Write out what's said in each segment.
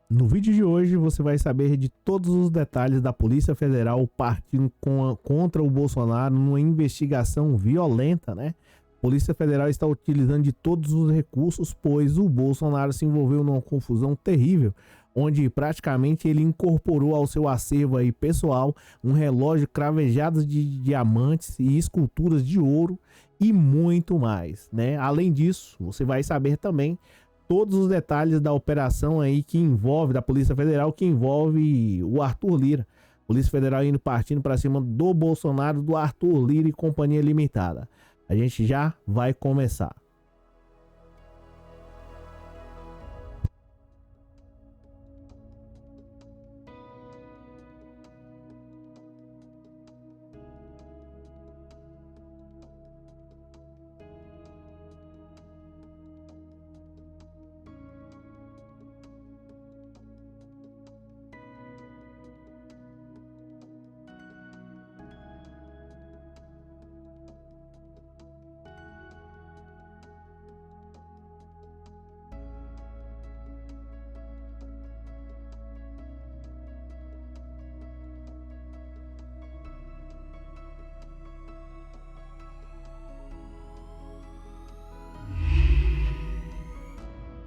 No vídeo de hoje você vai saber de todos os detalhes da Polícia Federal partindo contra o Bolsonaro numa investigação violenta, né? A Polícia Federal está utilizando de todos os recursos, pois o Bolsonaro se envolveu numa confusão terrível, onde praticamente ele incorporou ao seu acervo aí pessoal um relógio cravejado de diamantes e esculturas de ouro e muito mais, né? Além disso, você vai saber também todos os detalhes da operação aí que envolve, da Polícia Federal, que envolve o Arthur Lira. Polícia Federal partindo para cima do Bolsonaro, do Arthur Lira e Companhia Limitada. A gente já vai começar.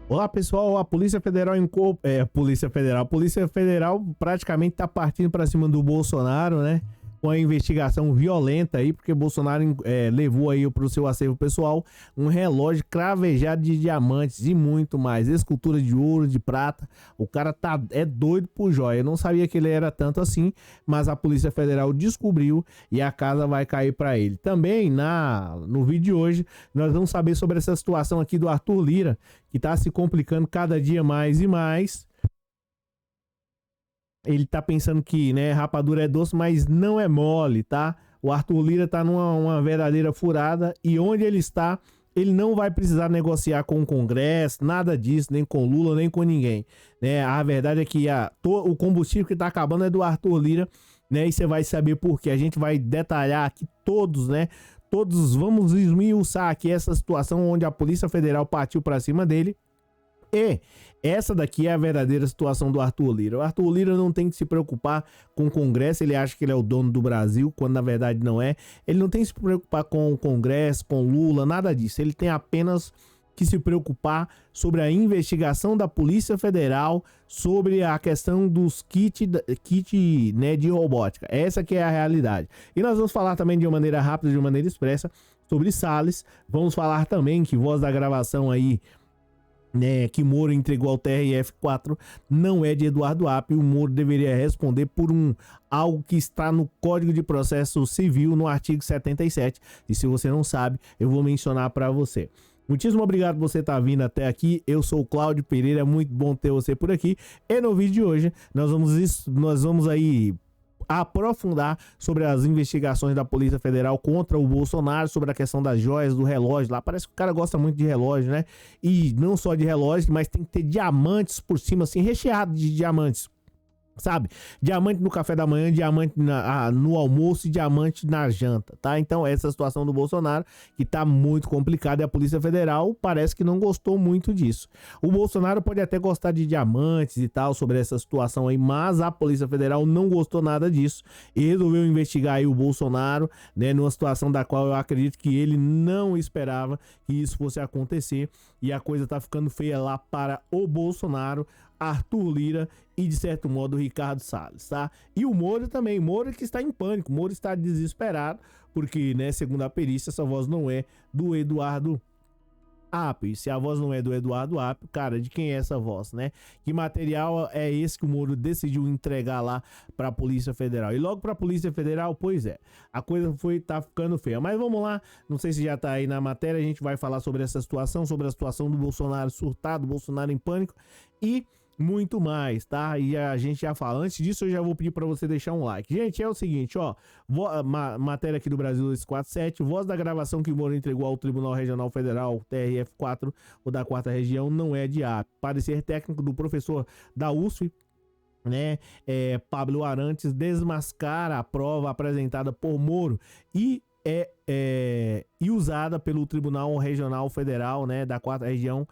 Olá pessoal, a Polícia Federal a Polícia Federal praticamente está partindo para cima do Bolsonaro, né? Com a investigação violenta aí, porque Bolsonaro levou aí para o seu acervo pessoal um relógio cravejado de diamantes e muito mais, escultura de ouro, de prata. O cara é doido por joia. Eu não sabia que ele era tanto assim, mas a Polícia Federal descobriu e a casa vai cair para ele. Também no vídeo de hoje nós vamos saber sobre essa situação aqui do Arthur Lira, que está se complicando cada dia mais e mais. Ele tá pensando que, né, rapadura é doce, mas não é mole, tá? O Arthur Lira tá numa verdadeira furada e onde ele está, ele não vai precisar negociar com o Congresso, nada disso, nem com Lula, nem com ninguém, né? A verdade é que o combustível que tá acabando é do Arthur Lira, né? E você vai saber por quê. A gente vai detalhar aqui todos, né? Vamos esmiuçar aqui essa situação onde a Polícia Federal partiu para cima dele. E essa daqui é a verdadeira situação do Arthur Lira. O Arthur Lira não tem que se preocupar com o Congresso, ele acha que ele é o dono do Brasil, quando na verdade não é. Ele não tem que se preocupar com o Congresso, com Lula, nada disso. Ele tem apenas que se preocupar sobre a investigação da Polícia Federal sobre a questão dos kits, né, de robótica. Essa que é a realidade. E nós vamos falar também de uma maneira rápida, de uma maneira expressa, sobre Salles. Vamos falar também que voz da gravação aí, né, que Moro entregou ao TRF4 não é de Eduardo Apio. O Moro deveria responder por algo que está no Código de Processo Civil, no artigo 77. E se você não sabe, eu vou mencionar para você. Muitíssimo obrigado por você estar vindo até aqui. Eu sou o Cláudio Pereira, é muito bom ter você por aqui. E no vídeo de hoje nós vamos aí aprofundar sobre as investigações da Polícia Federal contra o Bolsonaro, sobre a questão das joias, do relógio lá. Parece que o cara gosta muito de relógio, né? E não só de relógio, mas tem que ter diamantes por cima, assim, recheado de diamantes. Sabe? Diamante no café da manhã, diamante no almoço e diamante na janta, tá? Então essa situação do Bolsonaro, que tá muito complicada, e a Polícia Federal parece que não gostou muito disso. O Bolsonaro pode até gostar de diamantes e tal, sobre essa situação aí, mas a Polícia Federal não gostou nada disso e resolveu investigar aí o Bolsonaro, né? Numa situação da qual eu acredito que ele não esperava que isso fosse acontecer, e a coisa tá ficando feia lá para o Bolsonaro, Arthur Lira e, de certo modo, Ricardo Salles, tá? E o Moro também, Moro que está em pânico, Moro está desesperado, porque, né, segundo a perícia, essa voz não é do Eduardo Apio. E se a voz não é do Eduardo Apio, cara, de quem é essa voz, né? Que material é esse que o Moro decidiu entregar lá para a Polícia Federal? E logo para a Polícia Federal, pois é, a coisa tá ficando feia. Mas vamos lá, não sei se já tá aí na matéria, a gente vai falar sobre essa situação, sobre a situação do Bolsonaro surtado, Bolsonaro em pânico e muito mais, tá? E a gente já fala. Antes disso, eu já vou pedir para você deixar um like. Gente, é o seguinte, ó, matéria aqui do Brasil 247, voz da gravação que o Moro entregou ao Tribunal Regional Federal, TRF4, ou da 4ª Região, não é de Apio. Parecer técnico do professor da USP, né, Pablo Arantes, desmascara a prova apresentada por Moro e usada pelo Tribunal Regional Federal, né, da 4ª Região,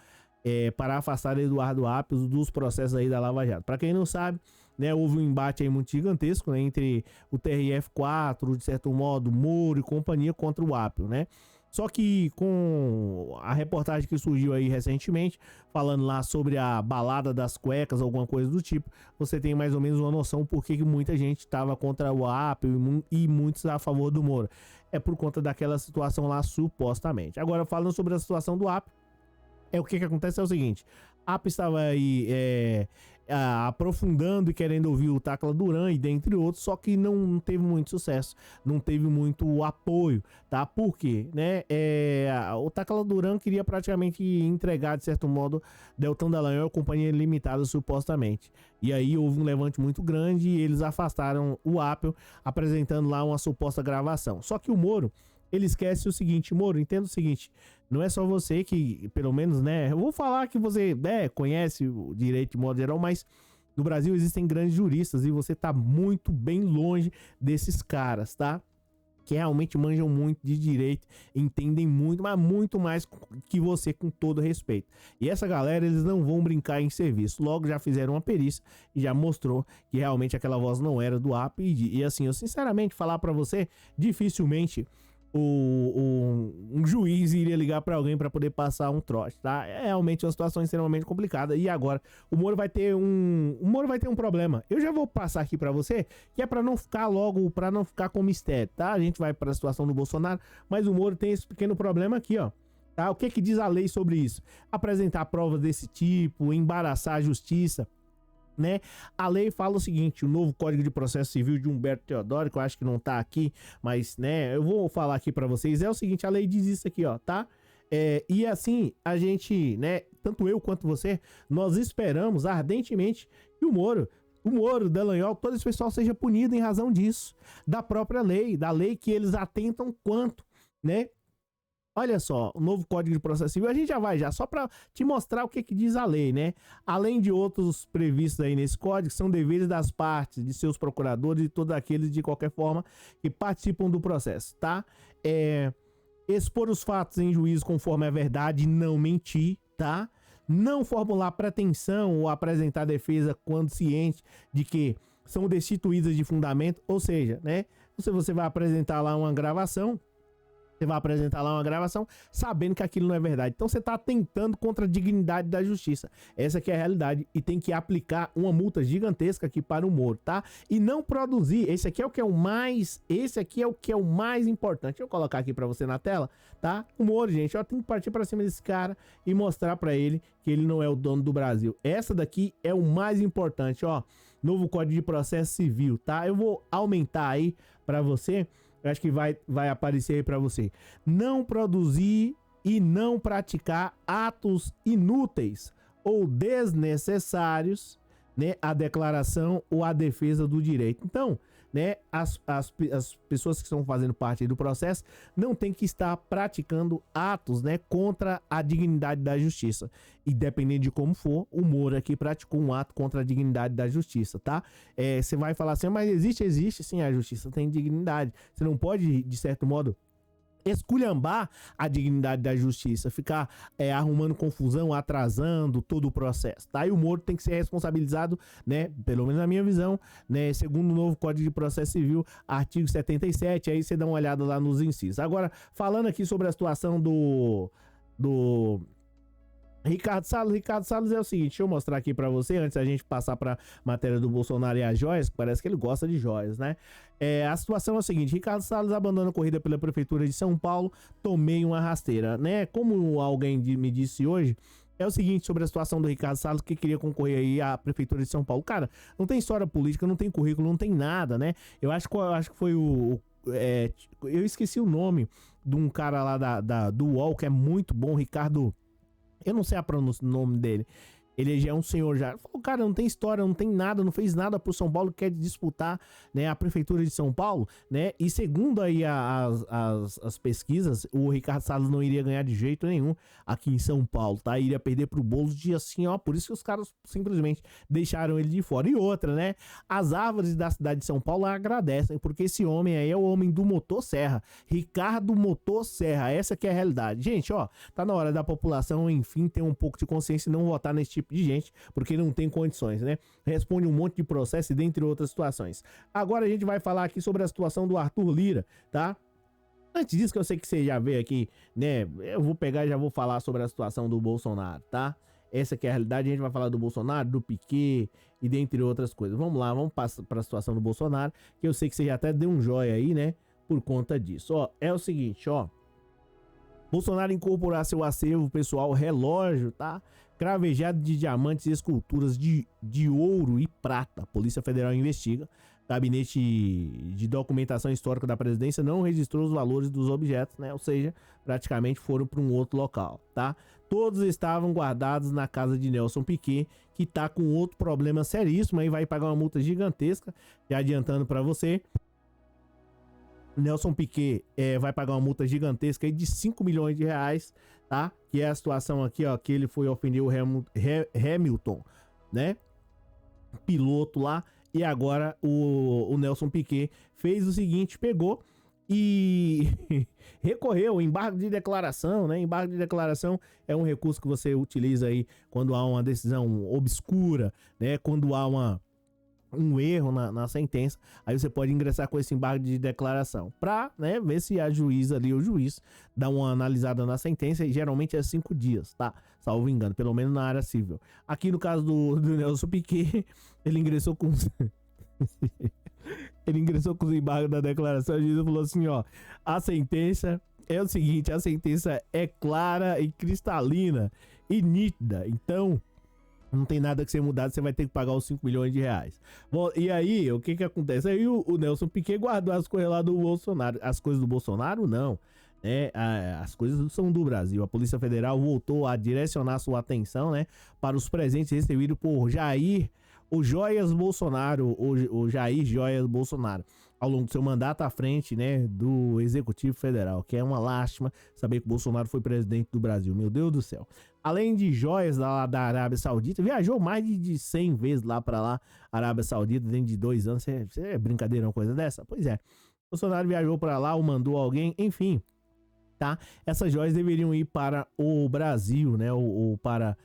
para afastar Eduardo Apio dos processos aí da Lava Jato. Para quem não sabe, né, houve um embate aí muito gigantesco, né, entre o TRF4, de certo modo, Moro e companhia contra o Apio, né? Só que com a reportagem que surgiu aí recentemente, falando lá sobre a balada das cuecas, alguma coisa do tipo, você tem mais ou menos uma noção por que muita gente estava contra o Apio e muitos a favor do Moro. É por conta daquela situação lá, supostamente. Agora, falando sobre a situação do Apio, o que acontece é o seguinte: a Apio estava aí aprofundando e querendo ouvir o Tacla Duran e dentre outros, só que não teve muito sucesso, não teve muito apoio, tá? Por quê? Né? O Tacla Duran queria praticamente entregar, de certo modo, Deltan Dallagnol, companhia limitada, supostamente. E aí houve um levante muito grande e eles afastaram o Apio, apresentando lá uma suposta gravação. Só que o Moro, ele esquece o seguinte: Moro, entenda o seguinte, não é só você que, pelo menos, né, eu vou falar que você conhece o direito de modo geral, mas no Brasil existem grandes juristas e você tá muito bem longe desses caras, tá? Que realmente manjam muito de direito, entendem muito, mas muito mais que você, com todo respeito. E essa galera, eles não vão brincar em serviço. Logo já fizeram uma perícia e já mostrou que realmente aquela voz não era do Apio. E assim, eu sinceramente falar pra você, dificilmente um juiz iria ligar para alguém para poder passar um trote, tá? É realmente uma situação extremamente complicada. E agora o Moro vai ter um problema. Eu já vou passar aqui para você, que é para não ficar com mistério, tá? A gente vai para a situação do Bolsonaro, mas o Moro tem esse pequeno problema aqui, ó. Tá? O que diz a lei sobre isso? Apresentar provas desse tipo, embaraçar a justiça, né? A lei fala o seguinte: o novo Código de Processo Civil de Humberto Teodoro, que eu acho que não tá aqui, mas, né, eu vou falar aqui para vocês. É o seguinte, a lei diz isso aqui, ó, tá? E assim, a gente, né, tanto eu quanto você, nós esperamos ardentemente que o Moro, Dallagnol, todo esse pessoal seja punido em razão disso, da própria lei, da lei que eles atentam quanto, né? Olha só, o novo Código de Processo Civil, a gente já vai só para te mostrar o que diz a lei, né? Além de outros previstos aí nesse código, são deveres das partes, de seus procuradores e todos aqueles, de qualquer forma, que participam do processo, tá? Expor os fatos em juízo conforme a verdade e não mentir, tá? Não formular pretensão ou apresentar defesa quando ciente de que são destituídas de fundamento, ou seja, né? Se você vai apresentar lá uma gravação, sabendo que aquilo não é verdade. Então você está atentando contra a dignidade da justiça. Essa aqui é a realidade e tem que aplicar uma multa gigantesca aqui para o Moro, tá? E não produzir. Esse aqui é o que é o mais importante. Deixa eu colocar aqui para você na tela, tá? O Moro, gente, ó, tem que partir para cima desse cara e mostrar para ele que ele não é o dono do Brasil. Essa daqui é o mais importante, ó. Novo Código de Processo Civil, tá? Eu vou aumentar aí para você. Eu acho que vai aparecer aí para você. Não produzir e não praticar atos inúteis ou desnecessários, né, a declaração ou a defesa do direito. Então, né, as pessoas que estão fazendo parte do processo não tem que estar praticando atos, né, contra a dignidade da justiça. E dependendo de como for, o Moro aqui praticou um ato contra a dignidade da justiça, tá? Você vai falar assim, mas existe sim, a justiça tem dignidade. Você não pode, de certo modo, esculhambar a dignidade da justiça, ficar arrumando confusão, atrasando todo o processo, tá? E o Moro tem que ser responsabilizado, né, pelo menos na minha visão, né, segundo o novo Código de Processo Civil, artigo 77, aí você dá uma olhada lá nos incisos. Agora, falando aqui sobre a situação do Ricardo Salles é o seguinte, deixa eu mostrar aqui pra você, antes da gente passar pra matéria do Bolsonaro e as joias, que parece que ele gosta de joias, né? A situação é o seguinte: Ricardo Salles abandona a corrida pela Prefeitura de São Paulo, tomei uma rasteira, né? Como alguém me disse hoje, é o seguinte sobre a situação do Ricardo Salles, que queria concorrer aí à Prefeitura de São Paulo. Cara, não tem história política, não tem currículo, não tem nada, né? Eu acho que foi eu esqueci o nome de um cara lá do UOL, que é muito bom, Ricardo... Eu não sei a pronúncia do nome dele. Ele já é um senhor já. Ele falou, cara, não tem história, não tem nada, não fez nada pro São Paulo, quer disputar, né, a prefeitura de São Paulo, né? E segundo aí as pesquisas, o Ricardo Salles não iria ganhar de jeito nenhum aqui em São Paulo, tá? Iria perder pro Boulos de assim, ó, por isso que os caras simplesmente deixaram ele de fora. E outra, né? As árvores da cidade de São Paulo agradecem, porque esse homem aí é o homem do Motosserra, Ricardo Motosserra, essa que é a realidade. Gente, ó, tá na hora da população, enfim, ter um pouco de consciência e não votar nesse tipo de gente, porque não tem condições, né? Responde um monte de processo e dentre outras situações. Agora a gente vai falar aqui sobre a situação do Arthur Lira, tá? Antes disso, que eu sei que você já veio aqui, né? Eu vou pegar e já vou falar sobre a situação do Bolsonaro, tá? Essa que é a realidade, a gente vai falar do Bolsonaro, do Piquet e dentre outras coisas. Vamos lá, vamos para a situação do Bolsonaro, que eu sei que você já até deu um joia aí, né? Por conta disso. Ó, é o seguinte, ó. Bolsonaro incorporar seu acervo pessoal relógio, tá? Cravejado de diamantes e esculturas de ouro e prata. A Polícia Federal investiga. Gabinete de Documentação Histórica da Presidência não registrou os valores dos objetos, né? Ou seja, praticamente foram para um outro local, tá? Todos estavam guardados na casa de Nelson Piquet, que tá com outro problema seríssimo, aí vai pagar uma multa gigantesca, já adiantando para você. Nelson Piquet vai pagar uma multa gigantesca aí de 5 milhões de reais, tá? Que é a situação aqui, ó, que ele foi ofender o Hamilton, né? Piloto lá. E agora o Nelson Piquet fez o seguinte, pegou e recorreu ao embargo de declaração, né? Embargo de declaração é um recurso que você utiliza aí quando há uma decisão obscura, né? Quando há um erro na sentença, aí você pode ingressar com esse embargo de declaração pra, né, ver se a juíza ali, o juiz, dá uma analisada na sentença, e geralmente é 5 dias, tá? Salvo engano, pelo menos na área civil. Aqui no caso do Nelson Piquet, ele ingressou com ele ingressou com os embargos da declaração, a juíza falou assim, ó, a sentença é o seguinte, a sentença é clara e cristalina e nítida, então não tem nada que ser mudado, você vai ter que pagar os 5 milhões de reais. Bom, e aí, o que que acontece? Aí o Nelson Piquet guardou as coisas lá do Bolsonaro. As coisas do Bolsonaro, não. Né? As coisas são do Brasil. A Polícia Federal voltou a direcionar sua atenção, né, para os presentes recebidos por Jair Joias Bolsonaro, o Jair Joias Bolsonaro, ao longo do seu mandato à frente, né, do Executivo Federal, que é uma lástima saber que o Bolsonaro foi presidente do Brasil, meu Deus do céu. Além de joias lá da Arábia Saudita, viajou mais de 100 vezes lá para lá, Arábia Saudita, dentro de 2 anos, você é brincadeira uma coisa dessa? Pois é, Bolsonaro viajou para lá, ou mandou alguém, enfim, tá? Essas joias deveriam ir para o Brasil, né, ou para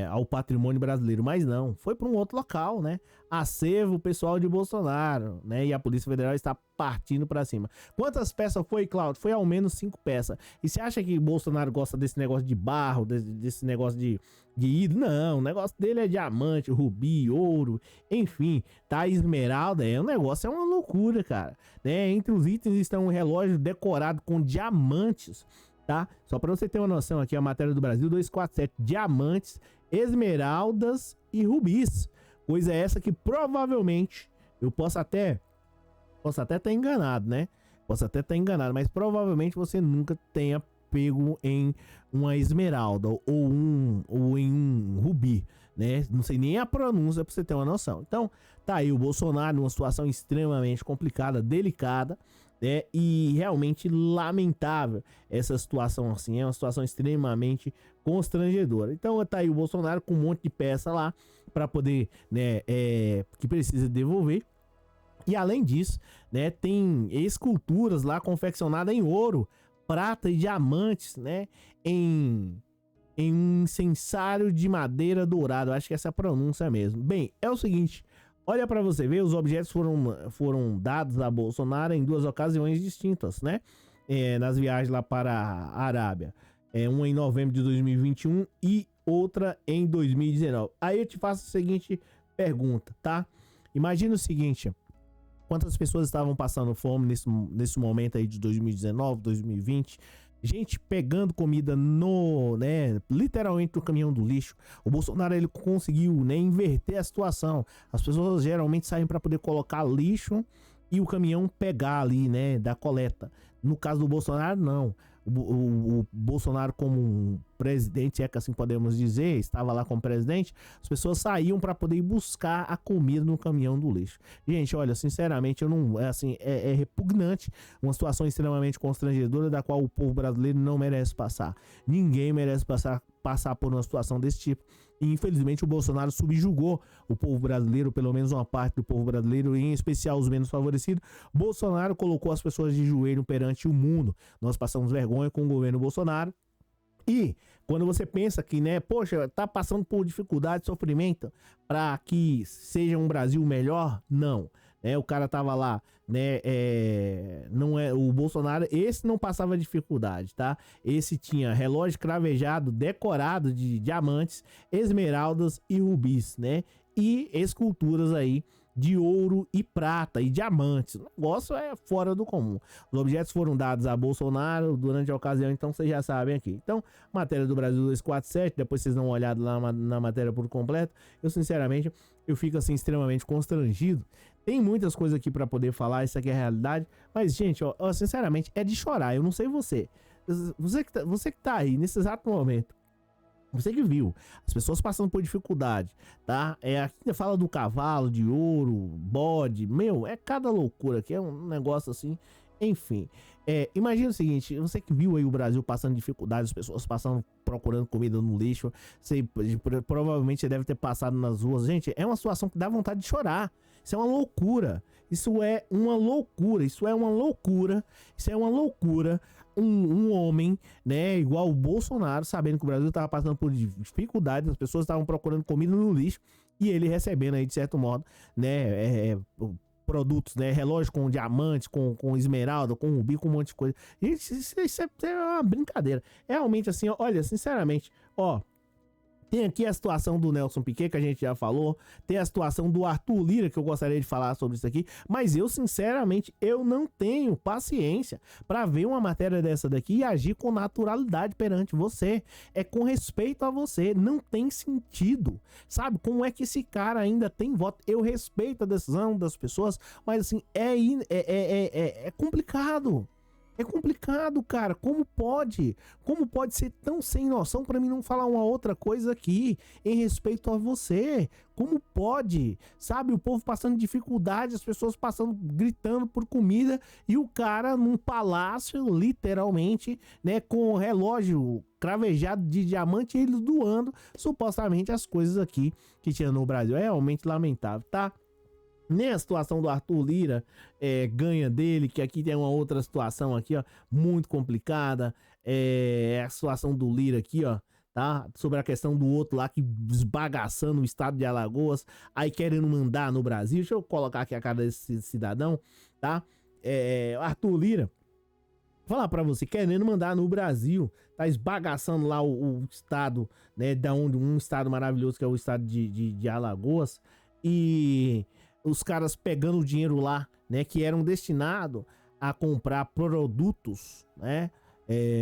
ao patrimônio brasileiro, mas não, foi para um outro local, né? Acervo pessoal de Bolsonaro, né? E a Polícia Federal está partindo para cima. Quantas peças foi, Cláudio? Foi ao menos 5 peças. E você acha que Bolsonaro gosta desse negócio de barro, desse negócio de ídolo? Não, o negócio dele é diamante, rubi, ouro, enfim, tá? Esmeralda, o negócio é uma loucura, cara, né? Entre os itens estão um relógio decorado com diamantes, tá? Só para você ter uma noção, aqui a matéria do Brasil 247, diamantes, esmeraldas e rubis. Coisa essa que provavelmente, eu posso até estar enganado, né? Posso até estar enganado, mas provavelmente você nunca tenha pego em uma esmeralda ou em um rubi, né? Não sei nem a pronúncia para você ter uma noção. Então, tá aí o Bolsonaro numa situação extremamente complicada, delicada, né? E realmente lamentável essa situação assim, é uma situação extremamente constrangedora. Então, tá aí o Bolsonaro com um monte de peça lá para poder, né, que precisa devolver. E além disso, né, tem esculturas lá confeccionadas em ouro, prata e diamantes, né, em um incensário de madeira dourado. Acho que essa é a pronúncia mesmo. Bem, é o seguinte, olha para você ver, os objetos foram dados a Bolsonaro em 2 ocasiões distintas, né, nas viagens lá para a Arábia. Uma em novembro de 2021 e outra em 2019. Aí eu te faço a seguinte pergunta, tá? Imagina o seguinte: quantas pessoas estavam passando fome nesse momento aí de 2019, 2020? Gente pegando comida literalmente no caminhão do lixo. O Bolsonaro, ele conseguiu, né, inverter a situação. As pessoas geralmente saem para poder colocar lixo e o caminhão pegar ali, né, da coleta. No caso do Bolsonaro, não. o Bolsonaro como um presidente, se é que assim podemos dizer, estava lá como presidente, as pessoas saíam para poder ir buscar a comida no caminhão do lixo. Gente, olha, sinceramente, eu não, assim, é repugnante, uma situação extremamente constrangedora da qual o povo brasileiro não merece passar. Ninguém merece passar por uma situação desse tipo. E infelizmente o Bolsonaro subjugou o povo brasileiro, pelo menos uma parte do povo brasileiro, em especial os menos favorecidos. Bolsonaro colocou as pessoas de joelho perante o mundo. Nós passamos vergonha com o governo Bolsonaro. E quando você pensa que, né, poxa, tá passando por dificuldade, sofrimento para que seja um Brasil melhor, não. O cara tava lá, né, não é o Bolsonaro, esse não passava dificuldade, tá? Esse tinha relógio cravejado, decorado de diamantes, esmeraldas e rubis, né? E esculturas aí de ouro e prata e diamantes. O negócio é fora do comum. Os objetos foram dados a Bolsonaro durante a ocasião, então vocês já sabem aqui. Então, matéria do Brasil 247, depois vocês dão uma olhada lá na matéria por completo. Eu, sinceramente, eu fico assim extremamente constrangido. Tem muitas coisas aqui para poder falar, isso aqui é a realidade. Mas, gente, ó, sinceramente, é de chorar. Eu não sei você. Você que tá aí nesse exato momento. Você que viu, as pessoas passando por dificuldade, tá? Aqui fala do cavalo, de ouro, bode, é cada loucura que é um negócio assim, enfim. Imagina o seguinte, você que viu aí o Brasil passando dificuldade, as pessoas passando, procurando comida no lixo, provavelmente você deve ter passado nas ruas. Gente, é uma situação que dá vontade de chorar. Isso é uma loucura. Isso é uma loucura. Isso é uma loucura. Isso é uma loucura. Um homem, né, igual o Bolsonaro, sabendo que o Brasil estava passando por dificuldades, as pessoas estavam procurando comida no lixo e ele recebendo aí, de certo modo, né, produtos, né, relógio com diamante, com esmeralda, com rubi, com um monte de coisa. Gente, isso é uma brincadeira. Realmente, assim, olha, sinceramente, ó, tem aqui a situação do Nelson Piquet, que a gente já falou. Tem a situação do Arthur Lira, que eu gostaria de falar sobre isso aqui. Mas eu, sinceramente, eu não tenho paciência para ver uma matéria dessa daqui e agir com naturalidade perante você. É com respeito a você. Não tem sentido. Sabe? Como é que esse cara ainda tem voto? Eu respeito a decisão das pessoas, mas assim, é complicado. É complicado, cara. Como pode? Como pode ser tão sem noção para mim não falar uma outra coisa aqui em respeito a você? Como pode? Sabe, o povo passando dificuldade, as pessoas passando, gritando por comida e o cara num palácio, literalmente, né, com o relógio cravejado de diamante e ele doando supostamente as coisas aqui que tinha no Brasil. É realmente lamentável, tá? Nem a situação do Arthur Lira ganha dele, que aqui tem uma outra situação aqui, ó, muito complicada. A situação do Lira aqui, ó, tá? Sobre a questão do outro lá que esbagaçando o estado de Alagoas, aí querendo mandar no Brasil. Deixa eu colocar aqui a cara desse cidadão, tá? Arthur Lira, falar pra você, querendo mandar no Brasil, tá esbagaçando lá o estado, né, da onde um estado maravilhoso que é o estado de Alagoas, e os caras pegando o dinheiro lá, né, que eram destinados a comprar produtos, né,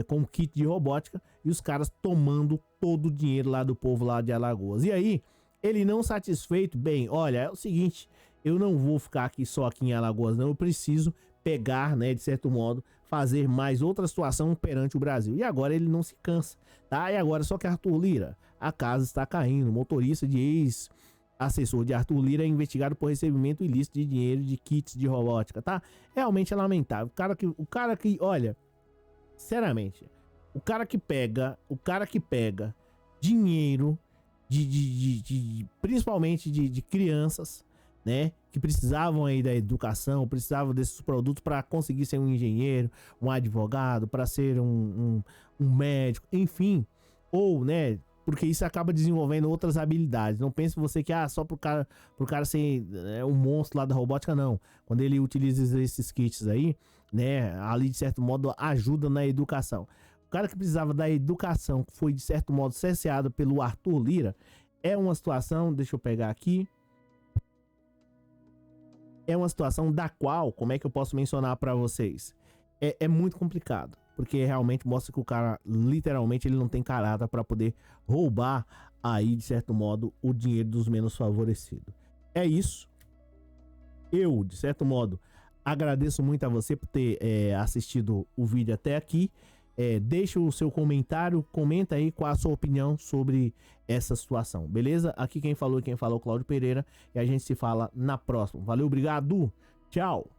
como kit de robótica, e os caras tomando todo o dinheiro lá do povo lá de Alagoas. E aí, ele não satisfeito, bem, olha, é o seguinte, eu não vou ficar só aqui em Alagoas, não, eu preciso pegar, né, de certo modo, fazer mais outra situação perante o Brasil. E agora ele não se cansa, tá? E agora só que Arthur Lira, a casa está caindo, motorista de ex-assessor de Arthur Lira é investigado por recebimento ilícito de dinheiro de kits de robótica, tá? Realmente é lamentável. O cara que, olha, sinceramente, o cara que pega dinheiro principalmente de crianças, né, que precisavam aí da educação, precisavam desses produtos para conseguir ser um engenheiro, um advogado, para ser um médico, enfim, ou, né, porque isso acaba desenvolvendo outras habilidades. Não pense você que só pro cara ser um monstro lá da robótica, não. Quando ele utiliza esses kits aí, né, ali de certo modo ajuda na educação. O cara que precisava da educação, que foi de certo modo cerceado pelo Arthur Lira, é uma situação, deixa eu pegar aqui, é uma situação da qual, como é que eu posso mencionar para vocês? É muito complicado, porque realmente mostra que o cara, literalmente, ele não tem caráter para poder roubar aí, de certo modo, o dinheiro dos menos favorecidos. É isso. Eu, de certo modo, agradeço muito a você por ter assistido o vídeo até aqui. deixa o seu comentário, comenta aí qual a sua opinião sobre essa situação, beleza? Aqui quem falou é o Cláudio Pereira e a gente se fala na próxima. Valeu, obrigado, tchau!